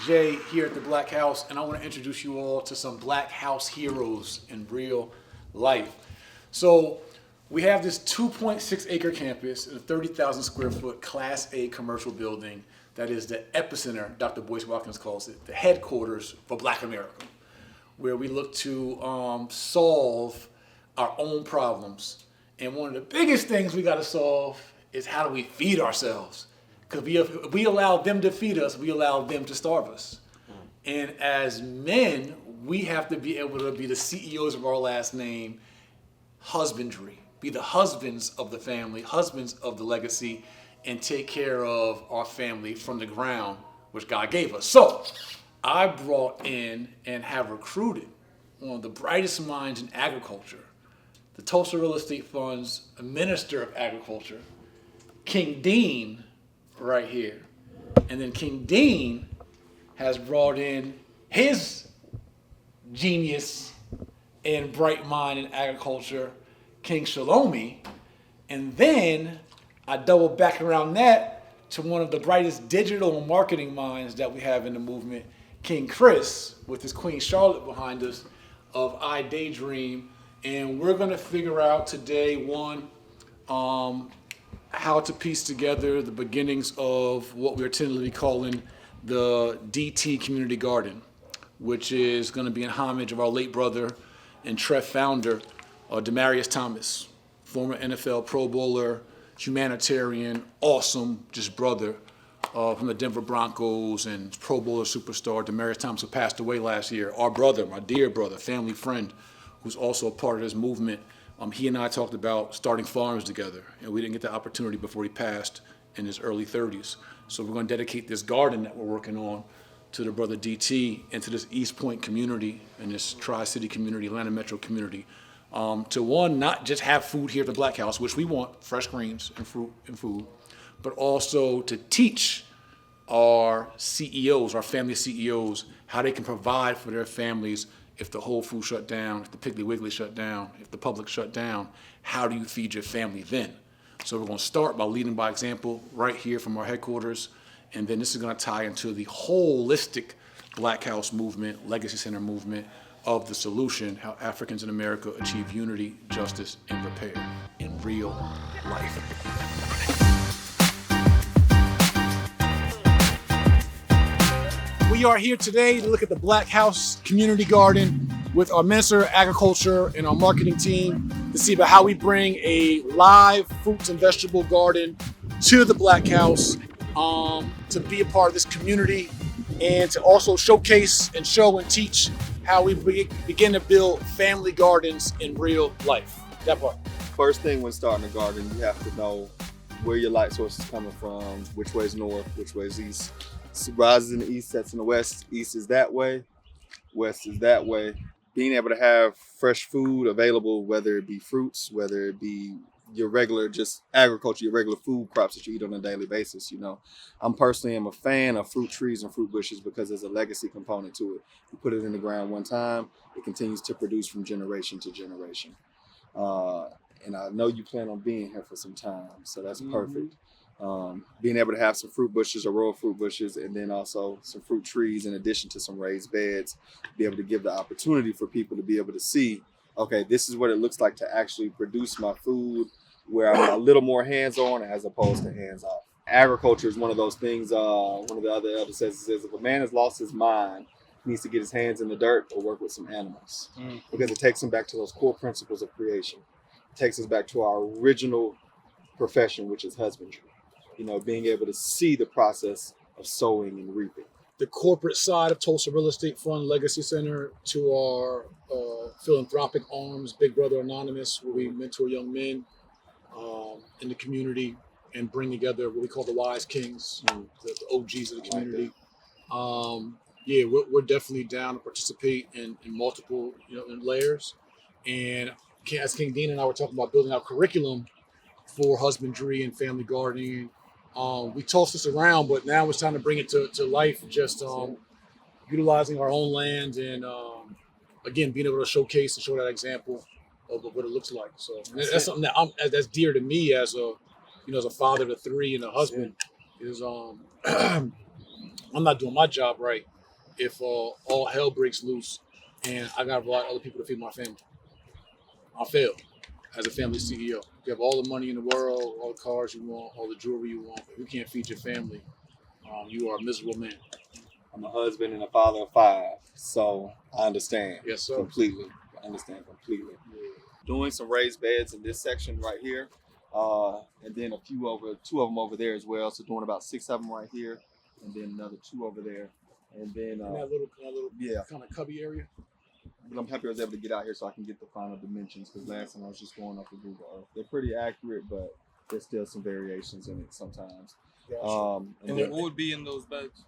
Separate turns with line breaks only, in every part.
Jay here at the Black House, and I want to introduce you all to some Black House heroes in real life. So we have this 2.6 acre campus, a 30,000 square foot Class A commercial building that is the epicenter, Dr. Boyce Watkins calls it, the headquarters for Black America, where we look to solve our own problems. And one of the biggest things we got to solve is how do we feed ourselves? Because if we allow them to feed us, we allow them to starve us. And as men, we have to be able to be the CEOs of our last name, husbandry, be the husbands of the family, husbands of the legacy, and take care of our family from the ground, which God gave us. So I brought in and have recruited one of the brightest minds in agriculture, the Tulsa Real Estate Fund's Minister of Agriculture, King Dean, right here. And then King Dean has brought in his genius and bright mind in agriculture, King Shalomi. And then I double back around that to one of the brightest digital and marketing minds that we have in the movement, King Chris, with his Queen Charlotte behind us of I Daydream. And we're gonna figure out today, how to piece together the beginnings of what we're tentatively calling the DT Community Garden, which is going to be in homage of our late brother and TREF founder, Demaryius Thomas, former NFL Pro Bowler, humanitarian, awesome, just brother from the Denver Broncos and Pro Bowler superstar Demaryius Thomas, who passed away last year. Our brother, my dear brother, family friend, who's also a part of this movement. He and I talked about starting farms together, and we didn't get the opportunity before he passed in his early 30s. So we're going to dedicate this garden that we're working on to the brother DT and to this East Point community and this Tri-City community, Atlanta Metro community, to one, not just have food here at the Black House, which we want, fresh greens and fruit and food, but also to teach our CEOs, our family CEOs, how they can provide for their families if the Whole Foods shut down, if the Piggly Wiggly shut down, if the Publix shut down. How do you feed your family then? So we're going to start by leading by example right here from our headquarters, and then this is going to tie into the holistic Black House movement, Legacy Center movement of the solution, how Africans in America achieve unity, justice, and repair in real life. We are here today to look at the Black House Community Garden with our Minister of Agriculture and our marketing team to see about how we bring a live fruits and vegetable garden to the Black House to be a part of this community and to also showcase and show and teach how we begin to build family gardens in real life. That part.
First thing when starting a garden, you have to know where your light source is coming from, which way is north, which way is east. Rises in the east, sets in the west. East is that way, west is that way. Being able to have fresh food available, whether it be fruits, whether it be your regular just agriculture, your regular food crops that you eat on a daily basis. You know, I'm personally am a fan of fruit trees and fruit bushes because there's a legacy component to it. You put it in the ground one time, it continues to produce from generation to generation. And I know you plan on being here for some time, so that's perfect. Being able to have some fruit bushes or row fruit bushes, and then also some fruit trees in addition to some raised beds, be able to give the opportunity for people to be able to see, okay, this is what it looks like to actually produce my food where I'm a little more hands-on as opposed to hands-off. Agriculture is one of those things, one of the other elders says if a man has lost his mind, he needs to get his hands in the dirt or work with some animals because it takes him back to those core principles of creation. It takes us back to our original profession, which is husbandry. You know, being able to see the process of sowing and reaping.
The corporate side of Tulsa Real Estate Fund Legacy Center to our philanthropic arms, Big Brother Anonymous, where we mentor young men in the community and bring together what we call the wise kings, the OGs of the community. We're definitely down to participate in multiple in layers. And as King Dean and I were talking about building out curriculum for husbandry and family gardening, we tossed this around, but now it's time to bring it to life, just utilizing our own land and again, being able to showcase and show that example of what it looks like. So that's something that's dear to me as a as a father to three and a husband is I'm not doing my job right if all hell breaks loose and I got to rely on other people to feed my family. I'll fail as a family CEO. You have all the money in the world, all the cars you want, all the jewelry you want, but if you can't feed your family, you are a miserable man.
I'm a husband and a father of 5, so I understand.
Yes, sir.
Completely. I understand completely. Doing some raised beds in this section right here, and then 2 of them over there as well. So doing about 6 of them right here, and then another 2 over there, and then
In that little
yeah.
kind of cubby area.
But I'm happy I was able to get out here so I can get the final dimensions, because last time I was just going off of Google Earth. They're pretty accurate, but there's still some variations in it sometimes.
Gotcha.
And
What would be in those beds?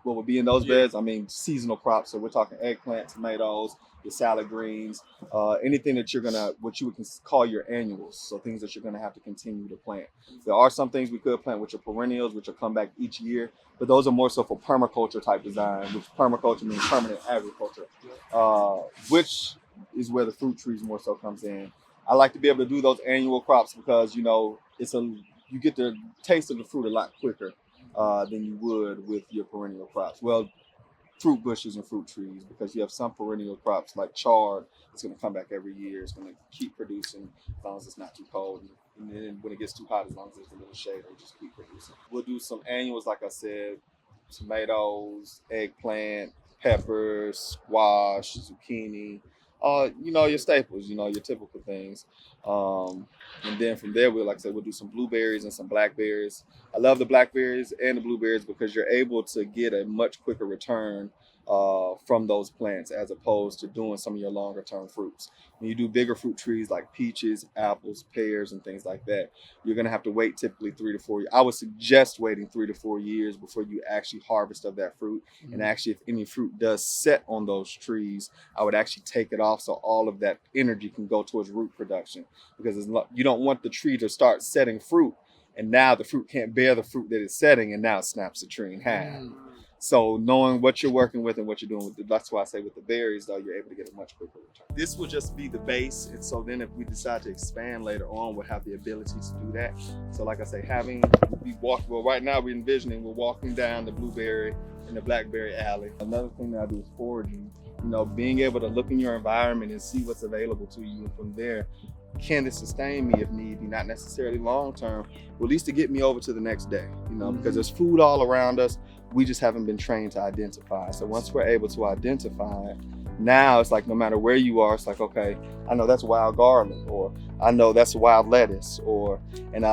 what would be in those beds? I mean, seasonal crops. So we're talking eggplant, tomatoes, your salad greens, anything that what you would call your annuals. So things that you're gonna have to continue to plant. There are some things we could plant which are perennials, which will come back each year, but those are more so for permaculture type design, which permaculture means permanent agriculture, which is where the fruit trees more so comes in. I like to be able to do those annual crops because, you know, you get the taste of the fruit a lot quicker than you would with your perennial crops. Well, fruit bushes and fruit trees, because you have some perennial crops like chard. It's going to come back every year. It's going to keep producing as long as it's not too cold. And then when it gets too hot, as long as there's a little shade, it'll just keep producing. We'll do some annuals, like I said, tomatoes, eggplant, peppers, squash, zucchini, you know, your staples, you know, your typical things. And then from there, we'll do some blueberries and some blackberries. I love the blackberries and the blueberries because you're able to get a much quicker return from those plants as opposed to doing some of your longer term fruits. When you do bigger fruit trees like peaches, apples, pears, and things like that, you're going to have to wait typically 3 to 4 years. I would suggest waiting 3 to 4 years before you actually harvest of that fruit. Mm-hmm. And actually, if any fruit does set on those trees, I would actually take it off so all of that energy can go towards root production, because you don't want the tree to start setting fruit and now the fruit can't bear the fruit that it's setting, and now it snaps the tree in half. Mm. So knowing what you're working with and what you're doing with it, that's why I say with the berries, though, you're able to get a much quicker return. This will just be the base. And so then if we decide to expand later on, we'll have the ability to do that. So like I say, right now we're walking down the blueberry and the blackberry alley. Another thing that I do is foraging. You know, being able to look in your environment and see what's available to you. And from there, can it sustain me if need be? Not necessarily long term, but at least to get me over to the next day, you know, because there's food all around us. We just haven't been trained to identify. So once we're able to identify it, now it's like no matter where you are, it's like, okay, I know that's wild garlic, or I know that's wild lettuce, and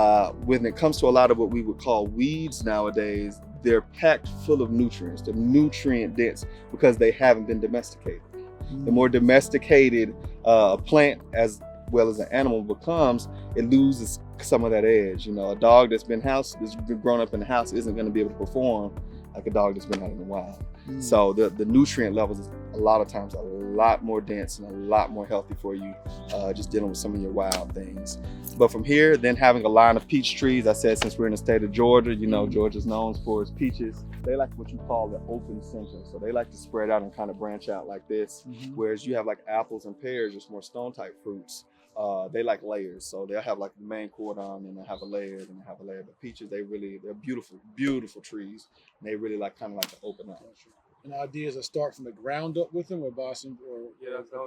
when it comes to a lot of what we would call weeds nowadays, they're packed full of nutrients. They're nutrient dense because they haven't been domesticated. The more domesticated a plant as well as an animal becomes, it loses some of that edge. You know, a dog that's been grown up in the house isn't going to be able to perform like a dog that's been out in the wild. So the nutrient levels is a lot of times a lot more dense and a lot more healthy for you, just dealing with some of your wild things. But from here, then having a line of peach trees, I said, since we're in the state of Georgia, you know, Georgia's known for its peaches. They like what you call the open center. So they like to spread out and kind of branch out like this. Whereas you have like apples and pears, just more stone type fruits. They like layers, so they'll have like the main cordon, and they'll have a layer, and they'll have a layer. But peaches, they're beautiful, beautiful trees, and they really like to open up.
And the idea is to start from the ground up with them, or buy some, or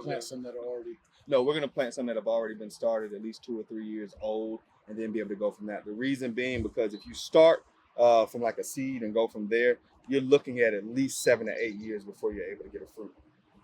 plant some that are already.
No, we're gonna plant some that have already been started, at least 2 or 3 years old, and then be able to go from that. The reason being because if you start from like a seed and go from there, you're looking at least 7 to 8 years before you're able to get a fruit.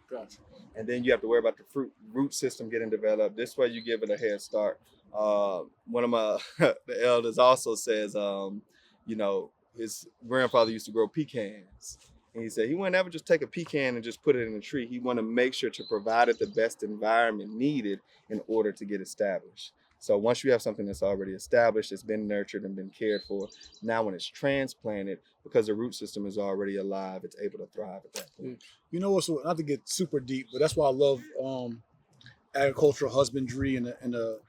Gotcha. And
then you have to worry about the root system getting developed. This way you give it a head start. One of my the elders also says, you know, his grandfather used to grow pecans. And he said he wouldn't ever just take a pecan and just put it in a tree. He wanted to make sure to provide it the best environment needed in order to get established. So once you have something that's already established, it's been nurtured and been cared for, now when it's transplanted, because the root system is already alive, it's able to thrive at that point.
You know what, so not to get super deep, but that's why I love agricultural husbandry and the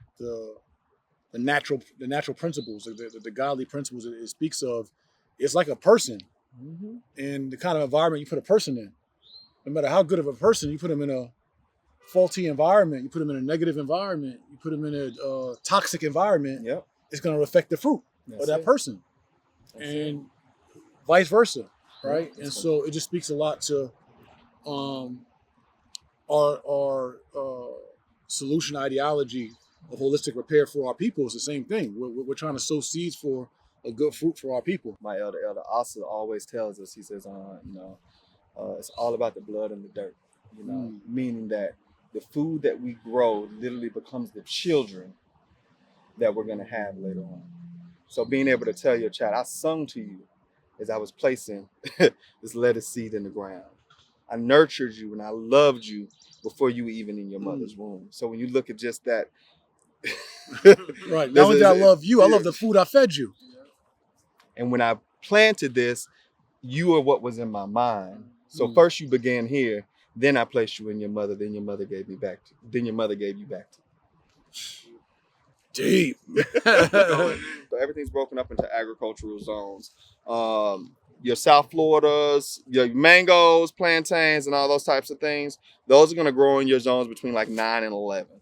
natural principles, the godly principles it speaks of. It's like a person. And the kind of environment you put a person in, no matter how good of a person, you put them in a faulty environment, you put them in a negative environment, you put them in a toxic environment, it's going to affect the fruit of that person. And vice versa, right? And so it just speaks a lot to our solution ideology of holistic repair for our people is the same thing. We're trying to sow seeds for a good fruit for our people.
My elder Asa always tells us, he says, it's all about the blood and the dirt, meaning that the food that we grow literally becomes the children that we're going to have later on. So being able to tell your child, I sung to you as I was placing this lettuce seed in the ground. I nurtured you and I loved you before you were even in your mother's womb. So when you look at just that,
right. Not only did I love you, I love the food I fed you.
And when I planted this, you are what was in my mind. So first you began here, then I placed you in your mother, then your mother gave me back to, then your mother gave you back to.
Deep.
So everything's broken up into agricultural zones. Your South Floridas, your mangoes, plantains, and all those types of things, those are going to grow in your zones between like 9 and 11.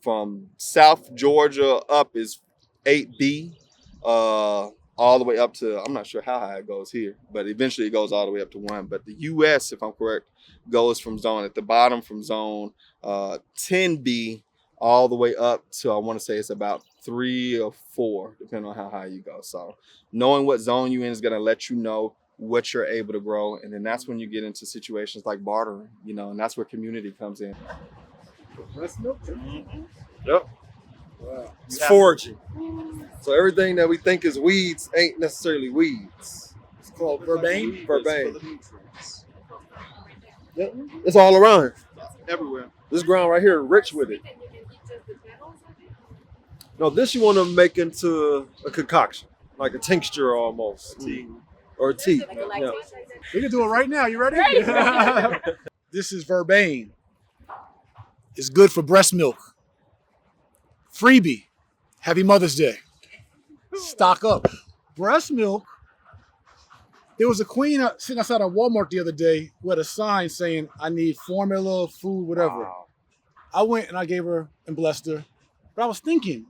From South Georgia up is 8B, all the way up to, I'm not sure how high it goes here, but eventually it goes all the way up to 1. But the US, if I'm correct, goes from zone at the bottom from zone 10B all the way up to, I want to say it's about 3 or 4, depending on how high you go. So knowing what zone you're in is going to let you know what you're able to grow. And then that's when you get into situations like bartering, and that's where community comes in.
Breast milk?
Yep.
Wow.
It's foraging. So everything that we think is weeds ain't necessarily weeds.
It's called verbain.
Verbain. Yep. It's all around.
Everywhere.
This ground right here, rich with it.
No, this you want to make into a concoction, like a tincture almost.
Tea.
Or a tea. Yeah.
We can do it right now. You ready? This is verbain. It's good for breast milk. Freebie. Happy Mother's Day. Stock up. Breast milk. There was a queen sitting outside of Walmart the other day with a sign saying, I need formula, food, whatever.
Wow.
I went and I gave her and blessed her. But I was thinking,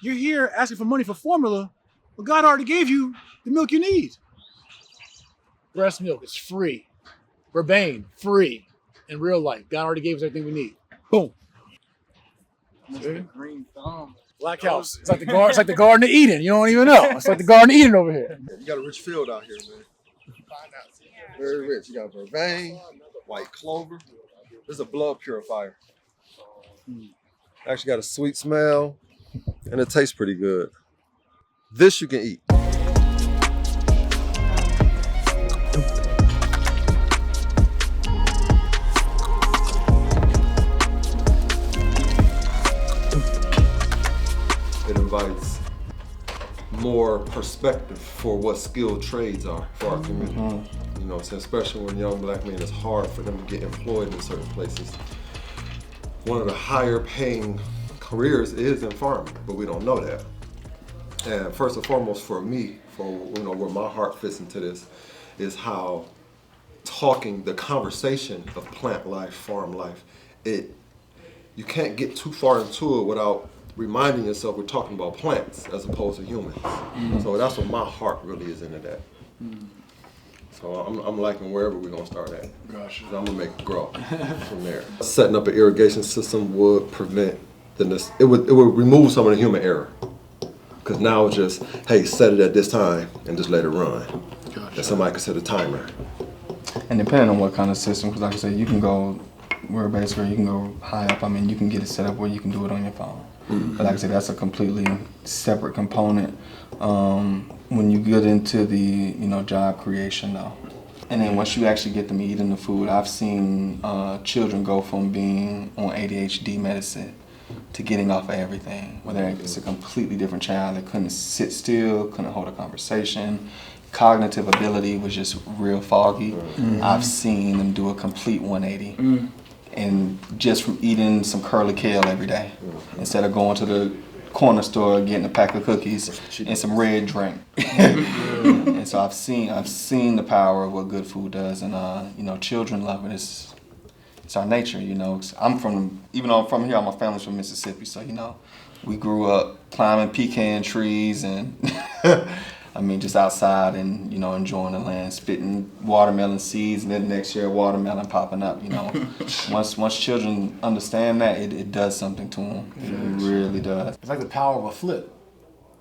you're here asking for money for formula, but God already gave you the milk you need. Breast milk is free. Verbain, free. In real life, God already gave us everything we need. Boom.
Mr. Green Thumb.
Black House. It's like the garden. It's like the Garden of Eden. You don't even know. It's like the Garden of Eden over here.
You got a rich field out here, man. Very rich. You got vervain, white clover. This is a blood purifier. Actually got a sweet smell, and it tastes pretty good. This you can eat.
It invites more perspective for what skilled trades are for our community. So especially when young black men, it's hard for them to get employed in certain places. One of the higher paying careers is in farming, but we don't know that. And first and foremost for me, for where my heart fits into this, is how the conversation of plant life, farm life, you can't get too far into it without reminding yourself we're talking about plants as opposed to humans. So that's what my heart really is into that. So I'm liking wherever we're gonna start at.
Gosh.
I'm gonna make it grow from there. Setting up an irrigation system would prevent it would remove some of the human error. Because now it's just, hey, set it at this time and just let it run.
Gotcha.
And somebody can set a timer.
And depending on what kind of system, because like I said, you can go high up. I mean, you can get it set up where you can do it on your phone. But like I said, that's a completely separate component when you get into the job creation though. And then once you actually get them eating the food, I've seen children go from being on ADHD medicine to getting off of everything. Whether it's a completely different child that couldn't sit still, couldn't hold a conversation, cognitive ability was just real foggy. I've seen them do a complete 180. And just from eating some curly kale every day, instead of going to the corner store getting a pack of cookies and some red drink. And so I've seen the power of what good food does, and children love it. It's our nature, even though I'm from here, my family's from Mississippi, so we grew up climbing pecan trees and I mean, just outside and, you know, enjoying the land, spitting watermelon seeds, and then next year watermelon popping up, you know. Once children understand that, it does something to them. It really does.
It's like the power of a flip.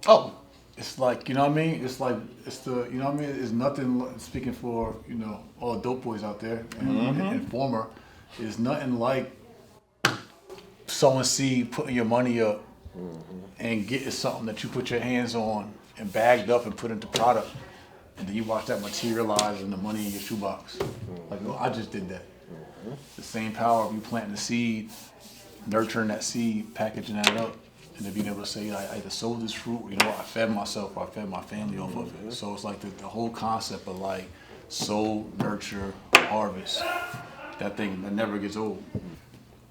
Oh,
It's like, you know what I mean? It's like, it's the, you know what I mean? It's nothing, speaking for, you know, all the dope boys out there and former, it's nothing like sowing seed, putting your money up and getting something that you put your hands on and bagged up and put into product. And then you watch that materialize in the money in your shoebox. Like, oh, I just did that. The same power of you planting the seed, nurturing that seed, packaging that up, and then being able to say, I either sowed this fruit, you know, I fed myself or I fed my family off of it. So it's like the whole concept of like sow, nurture, harvest. That thing that never gets old.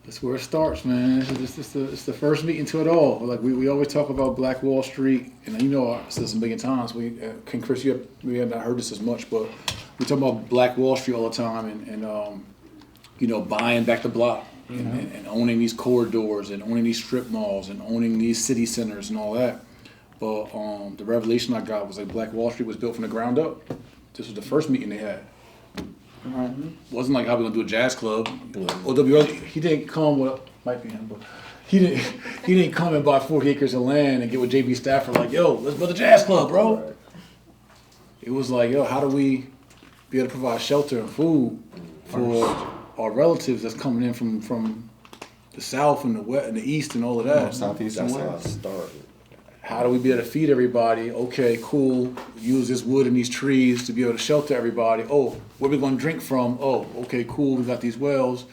That's where it starts, man. It's the first meeting to it all. Like we always talk about Black Wall Street, and you know, I said this a million times. King Chris, we have not heard this as much, but we talk about Black Wall Street all the time, and you know, buying back the block, and owning these corridors, and owning these strip malls, and owning these city centers, and all that. But the revelation I got was like Black Wall Street was built from the ground up. This was the first meeting they had. Wasn't like how we gonna do a jazz club. OW, he didn't come with, might be him, but he didn't come and buy 40 acres of land and get with JB Stafford like, yo, let's build a jazz club, bro. Right. It was like, yo, how do we be able to provide shelter and food for our relatives that's coming in from the south and the west and the east and all of that.
Southeast
That's
and
how it
west.
started.
How do we be able to feed everybody? Okay, cool. Use this wood and these trees to be able to shelter everybody. Oh, where we gonna drink from? Oh, okay, cool. We got these wells.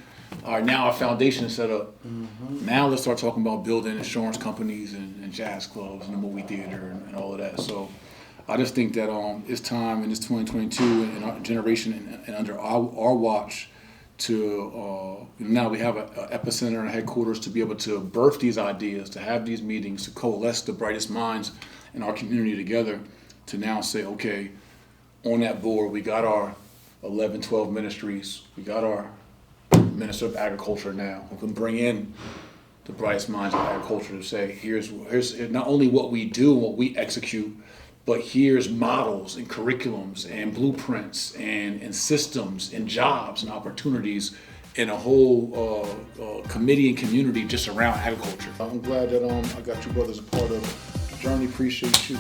All right, now our foundation is set up. Now let's start talking about building insurance companies and jazz clubs and the movie theater and all of that. So I just think that it's time in this 2022 and our generation and under our watch to now we have an epicenter and a headquarters to be able to birth these ideas, to have these meetings, to coalesce the brightest minds in our community together to now say, okay, on that board, we got our 11, 12 ministries, we got our Minister of Agriculture now, who can bring in the brightest minds of agriculture to say, here's not only what we do and what we execute, but here's models and curriculums and blueprints and systems and jobs and opportunities in a whole committee and community just around agriculture. I'm glad that I got you brothers a part of the journey. Appreciate you.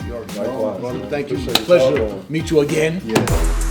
You already know. Brother. Thank you. Pleasure to meet you again.
Yeah.